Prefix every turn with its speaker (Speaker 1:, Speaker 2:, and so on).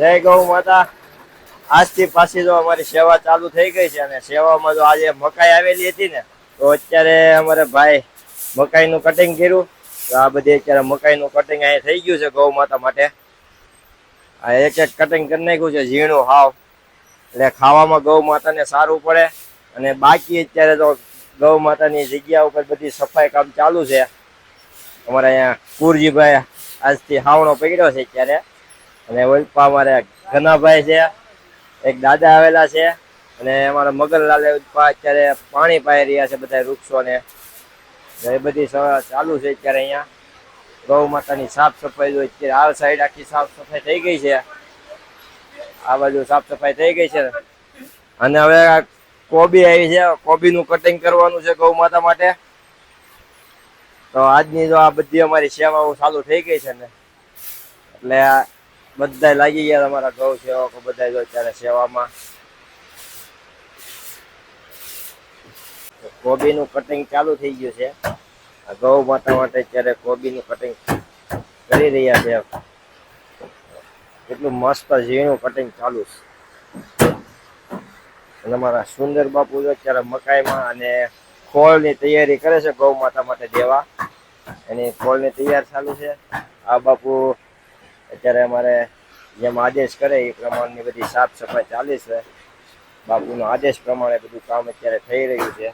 Speaker 1: જય ગૌ માતા. આજથી પાછી જો અમારી સેવા ચાલુ થઈ ગઈ છે અને સેવામાં જો આજે મકાઈ આવેલી હતી ને તો અત્યારે અમારે ભાઈ મકાઈનું કટિંગ કર્યું. તો આ બધી અત્યારે મકાઈનું કટિંગ અહીંયા થઈ ગયું છે ગૌ માતા માટે. આ એક એક કટિંગ કરી નાખ્યું છે ઝીણું હાવ, એટલે ખાવામાં ગૌ માતાને સારું પડે. અને બાકી અત્યારે તો ગૌ માતાની જગ્યા ઉપર બધી સફાઈ કામ ચાલુ છે. અમારે અહીંયા કુરજીભાઈ આજથી હાવણો પકડ્યો છે અત્યારે. અને ઓલપા અમારે ઘનાભાઈ છે, એક દાદા આવેલા છે, અને અમારા મગનલાલ અત્યારે પાણી પાઈ રહ્યા છે બધા વૃક્ષોને. એ બધી ચાલુ છે અત્યારે અહીંયા ગૌ માતાની સાફ સફાઈ. જો અત્યારે આ સાઈડ આખી સાફ સફાઈ થઈ ગઈ છે, આ બાજુ સાફ સફાઈ થઈ ગઈ છે. અને હવે કોબી આવી છે, કોબીનું કટિંગ કરવાનું છે ગૌ માતા માટે. તો આજની જો આ બધી અમારી સેવાઓ ચાલુ થઈ ગઈ છે ને, એટલે બધા લાગી ગયા તમારા ગૌ સેવકો બધા જો અત્યારે સેવામાં. કોબીનું કટિંગ ચાલુ થઈ ગયું છે. ગૌ માતા માટે અત્યારે કોબીનું કટિંગ કરી રહ્યા છે. એટલું મસ્ત ઝીણું કટિંગ ચાલુ છે. અને અમારા સુંદર બાપુ અત્યારે મકાઈમાં અને ખોળની તૈયારી કરે છે ગૌ માતા માટે દેવા. એની ખોળની તૈયાર ચાલુ છે. આ બાપુ અત્યારે અમારે જેમ આદેશ કરે એ પ્રમાણની બધી સાફ સફાઈ ચાલે છે. બાપુનો આદેશ પ્રમાણે બધું કામ અત્યારે થઈ રહ્યું છે.